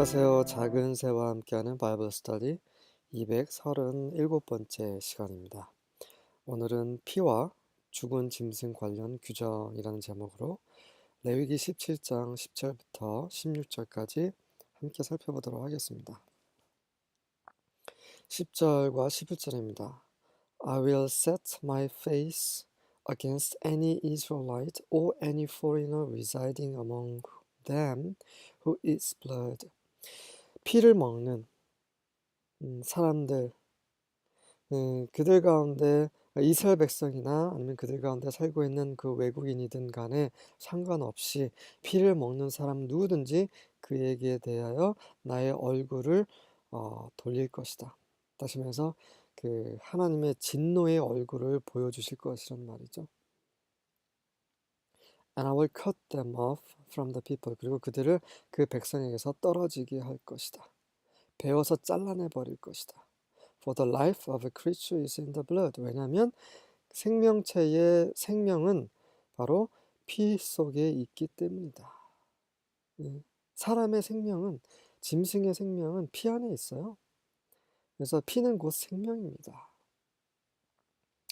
안녕하세요. 작은 새와 함께하는 바이블 스터디 237번째 시간입니다. 오늘은 피와 죽은 짐승 관련 규정이라는 제목으로 레위기 17장 10절부터 16절까지 함께 살펴보도록 하겠습니다. 10절과 11절입니다. I will set my face against any Israelite or any foreigner residing among them who eats blood. 피를 먹는 사람들, 그들 가운데 이스라엘 백성이나 아니면 그들 가운데 살고 있는 그 외국인이든 간에 상관없이 피를 먹는 사람 누구든지 그에게 대하여 나의 얼굴을 돌릴 것이다. 다시 말해서 그 하나님의 진노의 얼굴을 보여주실 것이란 말이죠. And I will cut them off from the people. 그리고 그들을 그 백성에게서 떨어지게 할 것이다. 베어서 잘라내 버릴 것이다. For the life of a creature is in the blood. 왜냐하면 생명체의 생명은 바로 피 속에 있기 때문이다. 사람의 생명은, 짐승의 생명은 피 안에 있어요. 그래서 피는 곧 생명입니다.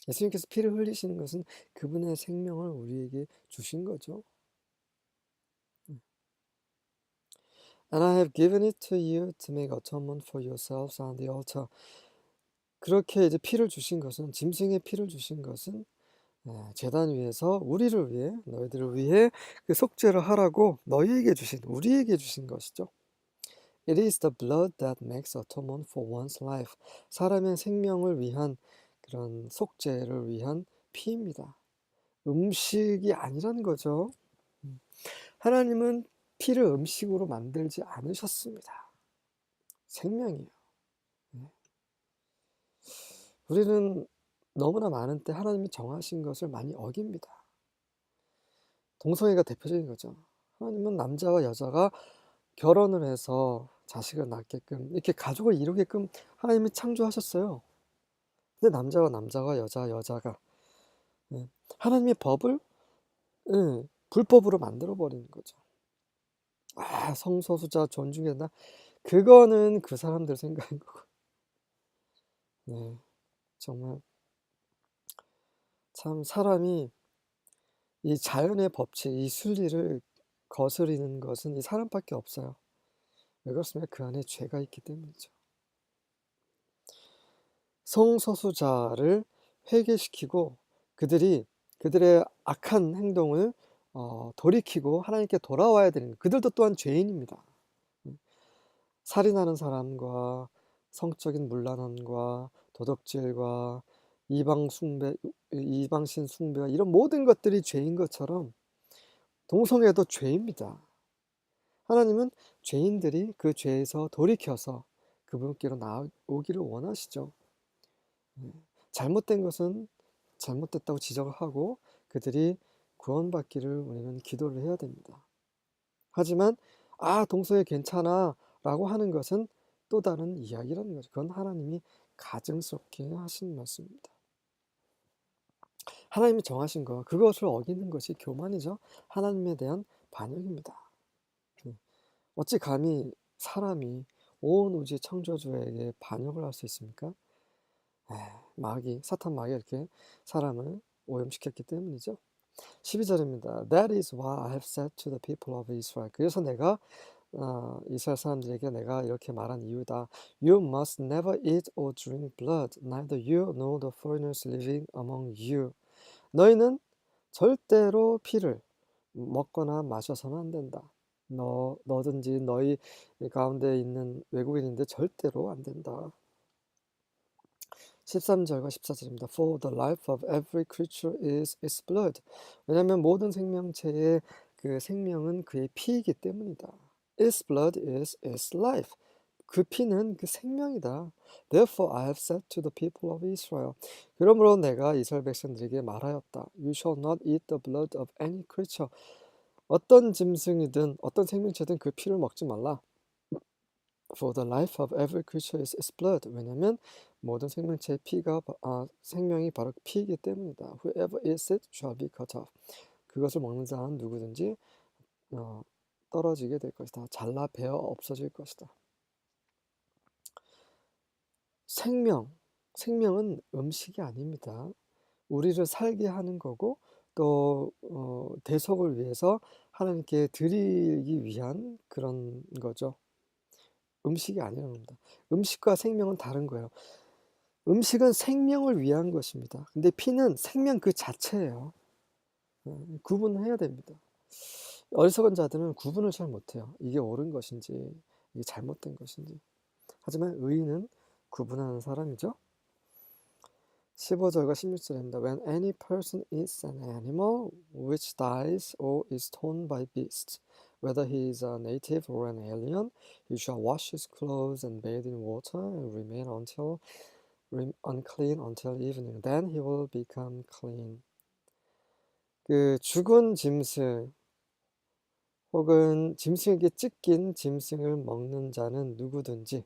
예수님께서 피를 흘리시는 것은 그분의 생명을 우리에게 주신 거죠. And I have given it to you to make atonement for yourselves on the altar. 그렇게 이제 피를 주신 것은, 짐승의 피를 주신 것은 제단 위에서 우리를 위해, 너희들을 위해 그 속죄를 하라고 너희에게 주신, 우리에게 주신 것이죠. It is the blood that makes atonement for one's life. 사람의 생명을 위한 그런 속죄를 위한 피입니다. 음식이 아니란 거죠. 하나님은 피를 음식으로 만들지 않으셨습니다. 생명이에요. 우리는 너무나 많은 때 하나님이 정하신 것을 많이 어깁니다. 동성애가 대표적인 거죠. 하나님은 남자와 여자가 결혼을 해서 자식을 낳게끔, 이렇게 가족을 이루게끔 하나님이 창조하셨어요. 근데 남자가 여자가 하나님의 법을 불법으로 만들어버리는 거죠. 성소수자 존중해야, 그거는 그 사람들 생각인 거고. 정말 참 사람이 이 자연의 법칙, 이 순리를 거스리는 것은 이 사람밖에 없어요. 왜 그렇습니까? 그 안에 죄가 있기 때문이죠. 성소수자를 회개시키고 그들의 악한 행동을 돌이키고 하나님께 돌아와야 되는 거예요. 그들도 또한 죄인입니다. 살인하는 사람과 성적인 문란함과 도덕질과 이방신 숭배와 이런 모든 것들이 죄인 것처럼 동성애도 죄입니다. 하나님은 죄인들이 그 죄에서 돌이켜서 그분께로 나오기를 원하시죠. 잘못된 것은 잘못됐다고 지적을 하고 그들이 구원받기를 우리는 기도를 해야 됩니다. 하지만 동성애 괜찮아 라고 하는 것은 또 다른 이야기라는 거죠. 그건 하나님이 가증스럽게 하신 말씀입니다. 하나님이 정하신 거, 그것을 어기는 것이 교만이죠. 하나님에 대한 반역입니다. 어찌 감히 사람이 온 우주 창조주에게 반역을 할 수 있습니까? 사탄 마귀가 이렇게 사람을 오염시켰기 때문이죠. 12절입니다. That is why I have said to the people of Israel. 그래서 내가 이스라엘 사람들에게 내가 이렇게 말한 이유다. You must never eat or drink blood, neither you nor the foreigners living among you. 너희는 절대로 피를 먹거나 마셔서는 안 된다. 너든지 너희 가운데 있는 외국인인데 절대로 안 된다. 13절과 14절입니다. For the life of every creature is its blood. 왜냐하면 모든 생명체의 그 생명은 그의 피이기 때문이다. Its blood is its life. 그 피는 그 생명이다. Therefore I have said to the people of Israel. 그러므로 내가 이스라엘 백성들에게 말하였다. You shall not eat the blood of any creature. 어떤 짐승이든 어떤 생명체든 그 피를 먹지 말라. For the life of every creature is its blood. 왜냐하면 모든 생명체의 생명이 바로 피이기 때문이다. Whoever eats it shall be cut off. 그것을 먹는 자는 누구든지 떨어지게 될 것이다. 잘라 베어 없어질 것이다. 생명은 음식이 아닙니다. 우리를 살게 하는 거고 또 대속을 위해서 하나님께 드리기 위한 그런 거죠. 음식이 아니라는 겁니다. 음식과 생명은 다른 거예요. 음식은 생명을 위한 것입니다. 근데 피는 생명 그 자체예요. 구분해야 됩니다. 어리석은 자들은 구분을 잘 못해요. 이게 옳은 것인지 이게 잘못된 것인지. 하지만 의인은 구분하는 사람이죠. 15절과 16절입니다. When any person eats an animal which dies or is torn by beasts, whether he is a native or an alien, he shall wash his clothes and bathe in water and remain unclean until evening. Then he will become clean. 그 죽은 짐승 혹은 짐승에게 찢긴 짐승을 먹는 자는 누구든지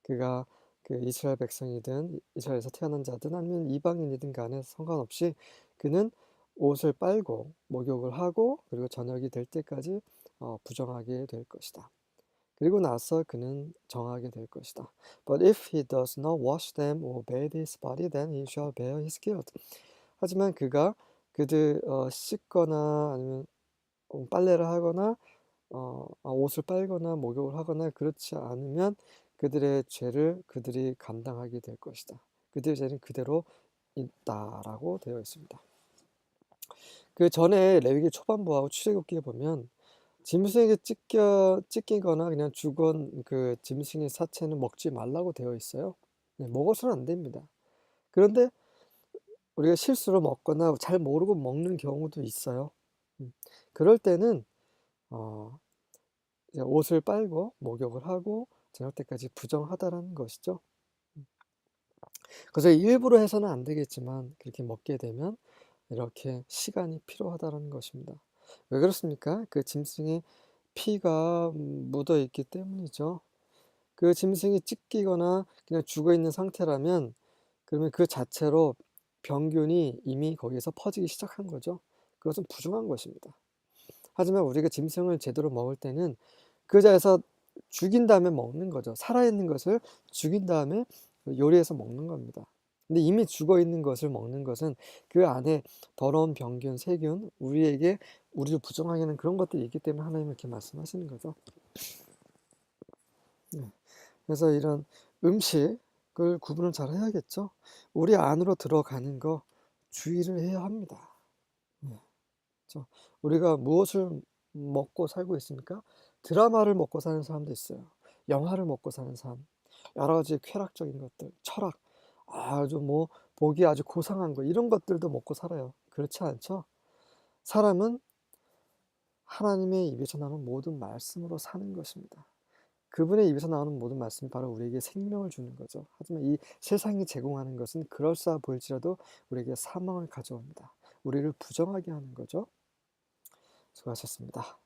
그가 그 이스라엘 백성이든 이스라엘에서 태어난 자든 아니면 이방인이든 간에 상관없이 그는 옷을 빨고 목욕을 하고 그리고 저녁이 될 때까지 부정하게 될 것이다. 그리고 나서 그는 정하게 될 것이다. But if he does not wash them or bathe his body, then he shall bear his guilt. 하지만 그가 그들 씻거나 아니면 빨래를 하거나 옷을 빨거나 목욕을 하거나 그렇지 않으면 그들의 죄를 그들이 감당하게 될 것이다. 그들의 죄는 그대로 있다라고 되어 있습니다. 그 전에 레위기 초반부하고 출애굽기에 보면 짐승에게 찢기거나 그냥 죽은 그 짐승의 사체는 먹지 말라고 되어 있어요. 먹어서는 안 됩니다. 그런데 우리가 실수로 먹거나 잘 모르고 먹는 경우도 있어요. 그럴 때는 이제 옷을 빨고 목욕을 하고 저녁 때까지 부정하다라는 것이죠. 그래서 일부러 해서는 안 되겠지만 그렇게 먹게 되면 이렇게 시간이 필요하다는 것입니다. 왜 그렇습니까? 그 짐승의 피가 묻어 있기 때문이죠. 그 짐승이 찢기거나 그냥 죽어 있는 상태라면 그러면 그 자체로 병균이 이미 거기에서 퍼지기 시작한 거죠. 그것은 부정한 것입니다. 하지만 우리가 짐승을 제대로 먹을 때는 그 자리에서 죽인 다음에 먹는 거죠. 살아있는 것을 죽인 다음에 요리해서 먹는 겁니다. 근데 이미 죽어 있는 것을 먹는 것은 그 안에 더러운 병균, 세균, 우리를 부정하게 하는 그런 것들이 있기 때문에 하나님 이렇게 말씀하시는 거죠. 그래서 이런 음식을 구분을 잘 해야겠죠. 우리 안으로 들어가는 거 주의를 해야 합니다. 우리가 무엇을 먹고 살고 있습니까? 드라마를 먹고 사는 사람도 있어요. 영화를 먹고 사는 사람, 여러 가지 쾌락적인 것들, 철학, 아주 보기 아주 고상한 거 이런 것들도 먹고 살아요. 그렇지 않죠? 사람은 하나님의 입에서 나오는 모든 말씀으로 사는 것입니다. 그분의 입에서 나오는 모든 말씀이 바로 우리에게 생명을 주는 거죠. 하지만 이 세상이 제공하는 것은 그럴싸해 보일지라도 우리에게 사망을 가져옵니다. 우리를 부정하게 하는 거죠. 수고하셨습니다.